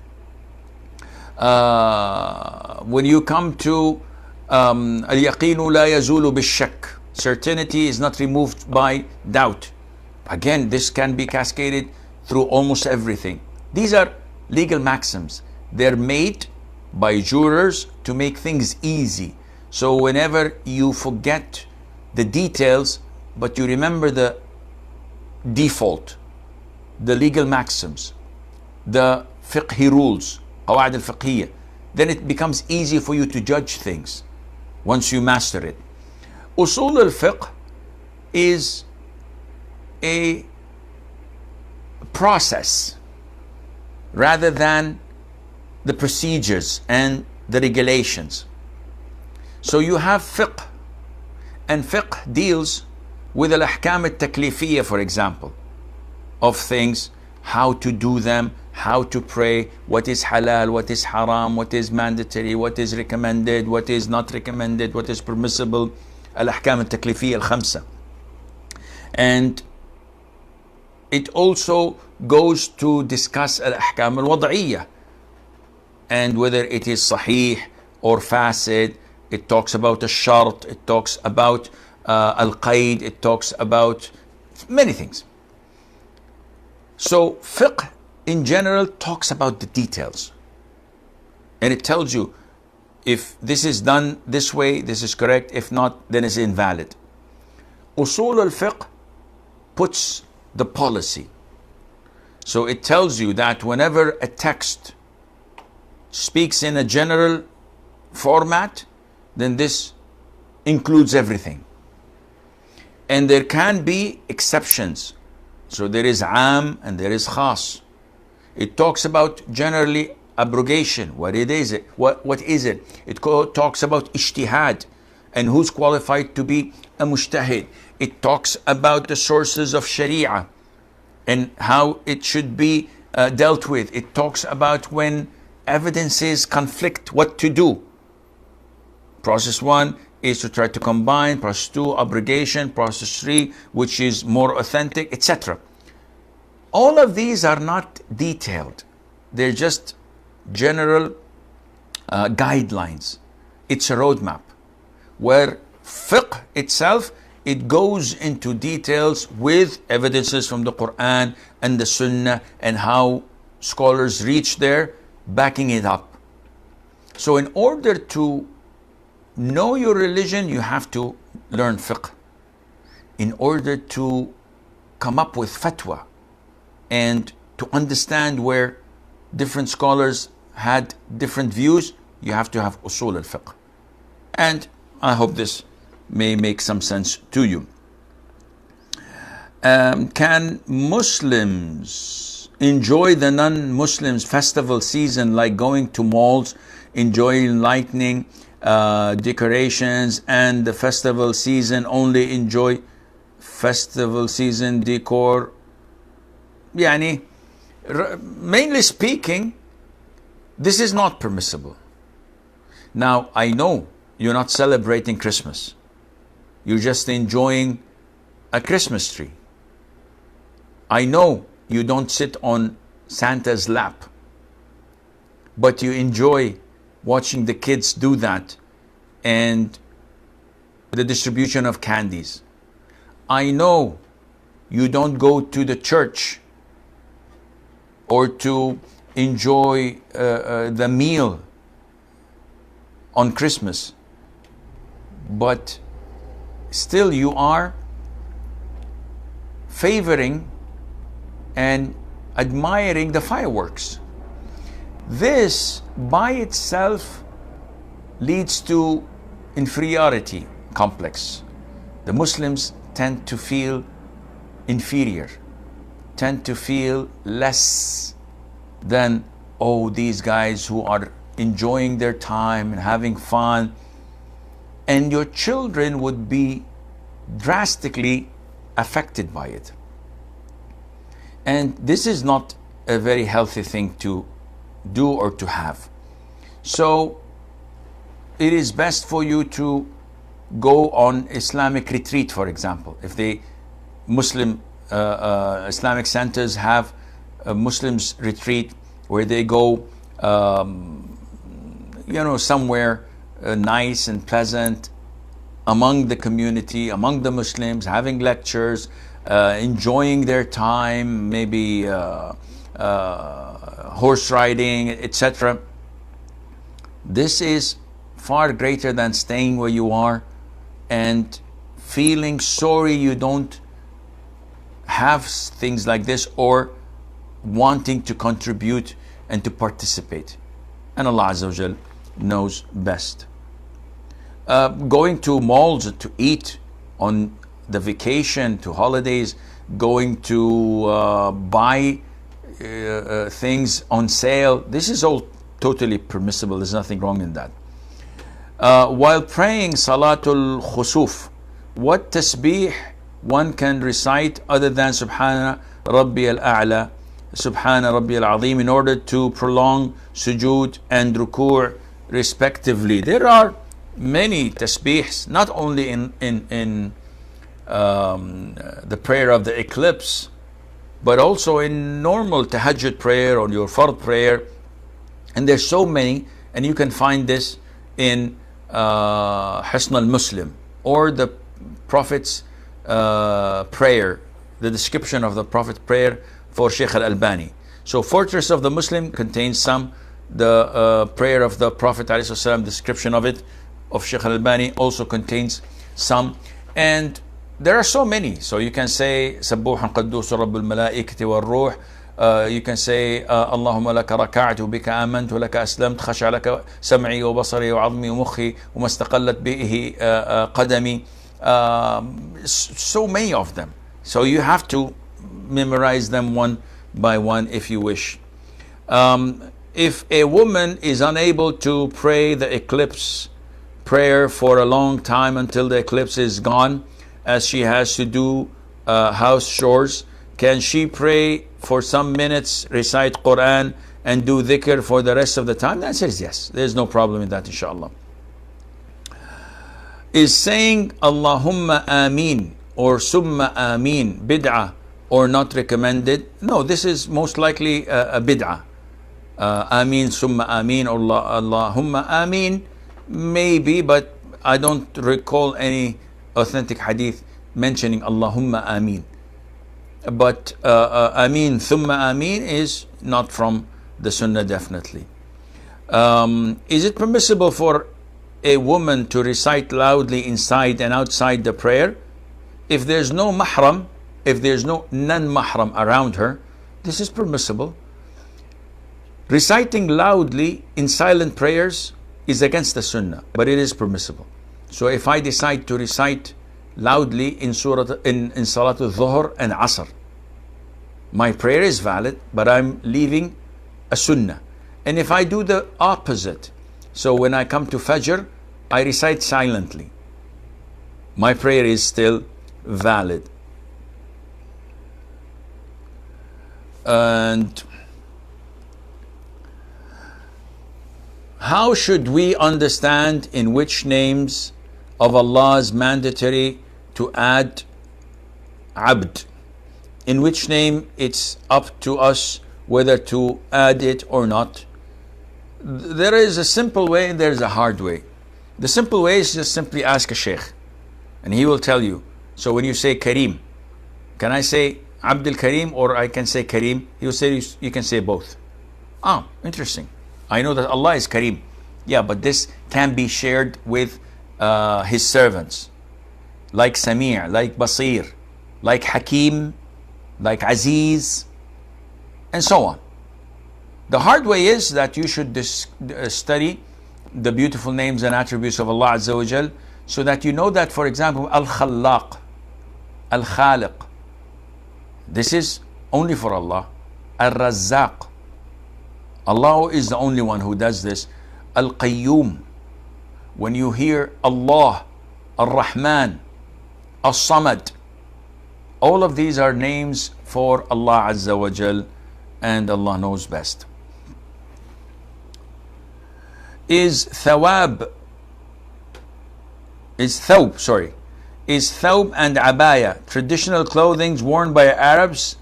When you come to al-yaqinu la yazulu bil-shak, certainty is not removed by doubt. Again, this can be cascaded through almost everything. These are legal maxims. They're made by jurors to make things easy. So whenever you forget the details, but you remember the default, the legal maxims, the fiqhi rules, qawa'id al-fiqhiyya, then it becomes easy for you to judge things once you master it. Usul al-fiqh is a process rather than the procedures and the regulations. So you have fiqh, and fiqh deals with al-ahkam al-taklifiyya, for example, of things, how to do them, how to pray, what is halal, what is haram, what is mandatory, what is recommended, what is not recommended, what is permissible, al-ahkam al-taklifiyya al-khamsa. And it also goes to discuss al-ahkam al-wad'iyya, and whether it is sahih or fasid. It talks about al-shart, it talks about al-qaid, it talks about many things. So fiqh in general talks about the details, and it tells you if this is done this way, this is correct, if not, then it's invalid. Usul al-fiqh puts the policy. So it tells you that whenever a text speaks in a general format, then this includes everything. And there can be exceptions. So there is am and there is khas. It talks about generally abrogation. What is it? What is it? It talks about ijtihad and who's qualified to be a mujtahid. It talks about the sources of Sharia and how it should be dealt with. It talks about when evidences conflict, what to do. Process 1 is to try to combine, process 2, abrogation, process 3, which is more authentic, etc. All of these are not detailed. They're just general guidelines. It's a roadmap. Where fiqh itself, it goes into details with evidences from the Qur'an and the Sunnah and how scholars reach there, backing it up. So in order to know your religion, you have to learn fiqh. In order to come up with fatwa and to understand where different scholars had different views, you have to have usul al-fiqh. And I hope this may make some sense to you. Can Muslims enjoy the non-Muslims festival season like going to malls, enjoying lightning, decorations, and the festival season only enjoy festival season decor? Yani, mainly speaking, this is not permissible. Now, I know you're not celebrating Christmas. You're just enjoying a Christmas tree. I know you don't sit on Santa's lap, but you enjoy watching the kids do that and the distribution of candies. I know you don't go to the church or to enjoy the meal on Christmas, but still you are favoring and admiring the fireworks. This by itself leads to inferiority complex. The Muslims tend to feel inferior, tend to feel less than, oh, these guys who are enjoying their time and having fun. And your children would be drastically affected by it. And this is not a very healthy thing to do or to have. So it is best for you to go on Islamic retreat, for example. If the Muslim Islamic centers have a Muslims retreat where they go somewhere nice and pleasant among the community, among the Muslims, having lectures, enjoying their time, maybe horse riding, etc. This is far greater than staying where you are and feeling sorry you don't have things like this, or wanting to contribute and to participate. And Allah Azza wa Jal knows best. Going to malls to eat on the vacation, to holidays, going to buy things on sale, this is all totally permissible. There's nothing wrong in that. While praying Salatul Khusuf, what tasbih one can recite other than Subhana Rabbi al-A'la, Subhana Rabbi al-Azim, in order to prolong sujood and ruku' respectively? There are many tasbihs, not only in the prayer of the eclipse, but also in normal tahajjud prayer or your fard prayer. And there's so many, and you can find this in Hisn al-Muslim, or the Prophet's prayer, the description of the Prophet's prayer for Shaykh al-Albani. So Fortress of the Muslim contains some. The prayer of the Prophet ﷺ, description of it, of Shaykh al-Albani, also contains some. And there are so many. So you can say Sabbuhan Qaddus Rabbul Malaikati wal Ruh. You can say Allahumma laka raka'tu bika amantu laka aslamt khasha laka sam'i wa basari wa 'azmi wa mukhi wa mastaqallat bihi qadami. So many of them. So you have to memorize them one by one if you wish. If a woman is unable to pray the eclipse prayer for a long time until the eclipse is gone, as she has to do house chores, can she pray for some minutes, recite Qur'an, and do dhikr for the rest of the time? The answer is yes. There's no problem in that, inshallah. Is saying Allahumma Ameen or Summa Ameen bid'ah or not recommended? No, this is most likely a bid'ah. Ameen, Summa Ameen, or Allahumma Ameen, maybe, but I don't recall any authentic hadith mentioning Allahumma Ameen. But Ameen, Thumma Ameen is not from the Sunnah, definitely. Is it permissible for a woman to recite loudly inside and outside the prayer? If there's no mahram, if there's no non-mahram around her, this is permissible. Reciting loudly in silent prayers is against the Sunnah, but it is permissible. So if I decide to recite loudly in Salatul Dhuhr and Asr, my prayer is valid, but I'm leaving a Sunnah. And if I do the opposite, so when I come to Fajr, I recite silently, my prayer is still valid. And how should we understand in which names of Allah is mandatory to add abd? In which name it's up to us whether to add it or not? There is a simple way and there's a hard way. The simple way is just simply ask a sheikh and he will tell you. So when you say Kareem, can I say Abdul Kareem or I can say Kareem? He will say you can say both. Ah, interesting. I know that Allah is Kareem. Yeah, but this can be shared with His servants, like Samir, like Basir, like Hakim, like Aziz, and so on. The hard way is that you should study the beautiful names and attributes of Allah Azza wa Jal, so that you know that, for example, Al-Khallaq, Al-Khaliq, this is only for Allah. Al-Razzaq, Allah is the only one who does this. Al-Qayyum, when you hear Allah, Ar-Rahman, As-Samad, all of these are names for Allah Azza wa Jal, and Allah knows best. Is thawb and abaya traditional clothing worn by Arabs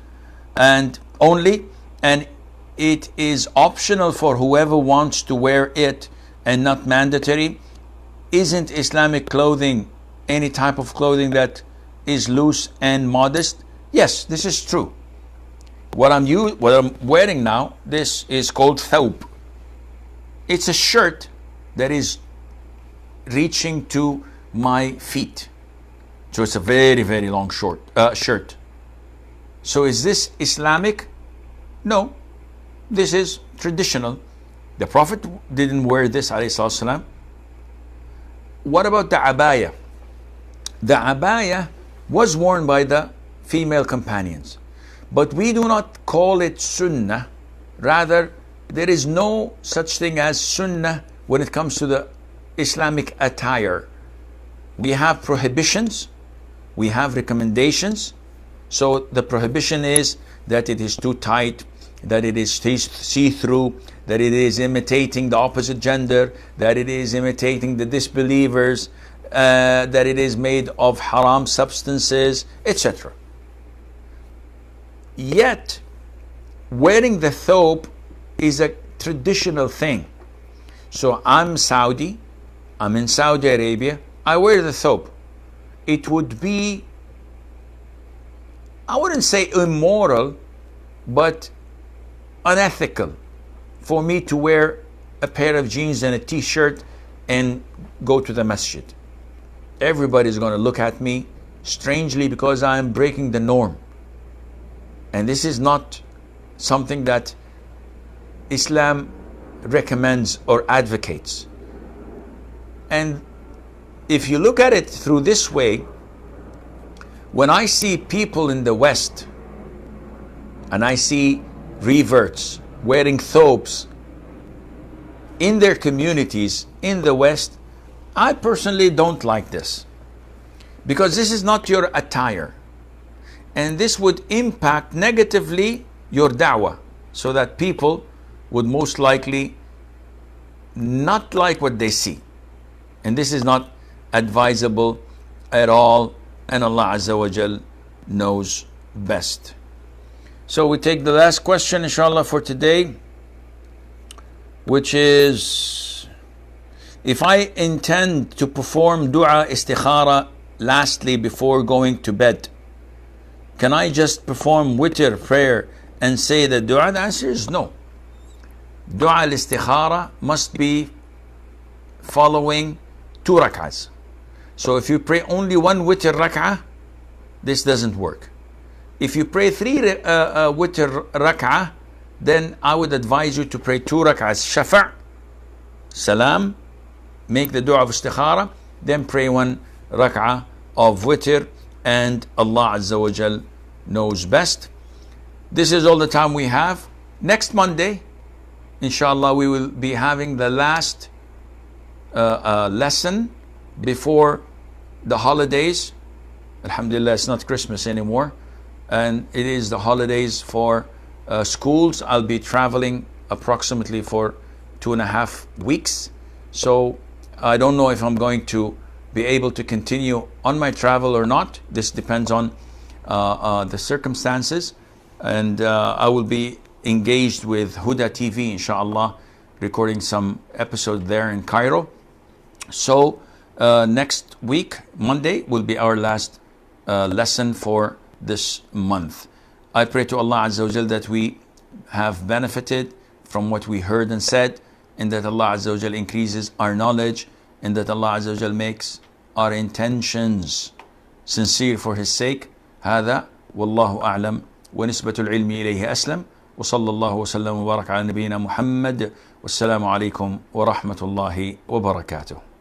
and only, and it is optional for whoever wants to wear it and not mandatory? Isn't Islamic clothing any type of clothing that is loose and modest? Yes, this is true. What I'm wearing now, this is called thawb. It's a shirt that is reaching to my feet. So it's a very, very long shirt. So is this Islamic? No, this is traditional. The Prophet didn't wear this, alayhi salam. What about the abaya? The abaya was worn by the female companions, but we do not call it sunnah. Rather, there is no such thing as sunnah when it comes to the Islamic attire. We have prohibitions, we have recommendations. So the prohibition is that it is too tight, that it is see-through, that it is imitating the opposite gender, that it is imitating the disbelievers, that it is made of haram substances, etc. Yet, wearing the thawb is a traditional thing. So I'm Saudi, I'm in Saudi Arabia, I wear the thawb. It would be, I wouldn't say immoral, but unethical for me to wear a pair of jeans and a t-shirt and go to the masjid. Everybody's going to look at me strangely because I'm breaking the norm. And this is not something that Islam recommends or advocates. And if you look at it through this way, when I see people in the West and I see reverts wearing thawbs in their communities in the West, I personally don't like this, because this is not your attire, and this would impact negatively your da'wah, so that people would most likely not like what they see, and this is not advisable at all, and Allah Azza wa Jal knows best. So we take the last question, inshallah, for today, which is, if I intend to perform dua istikhara lastly before going to bed, can I just perform witr prayer and say the dua? The answer is no. Dua al-istikhara must be following 2 rak'ahs. So if you pray only 1 witr rak'ah, this doesn't work. If you pray 3 witr rak'ah, then I would advise you to pray 2 rak'ahs shafa', salam, make the dua of istikhara, then pray 1 rak'ah of witr, and Allah Azza wa Jal knows best. This is all the time we have. Next Monday, inshallah, we will be having the last lesson before the holidays. Alhamdulillah, it's not Christmas anymore, and it is the holidays for schools. I'll be traveling approximately for 2.5 weeks, so I don't know if I'm going to be able to continue on my travel or not. This depends on the circumstances, and I will be engaged with Huda TV, inshallah, recording some episode there in Cairo. So next week, Monday, will be our last lesson for this month. I pray to Allah Azza wa Jal that we have benefited from what we heard and said, and that Allah Azza wa Jal increases our knowledge, and that Allah Azza wa Jal makes our intentions sincere for His sake. هذا والله أعلم ونسبة العلم إليه أسلم وصلى الله وسلم وبارك على نبينا محمد والسلام عليكم ورحمة الله وبركاته.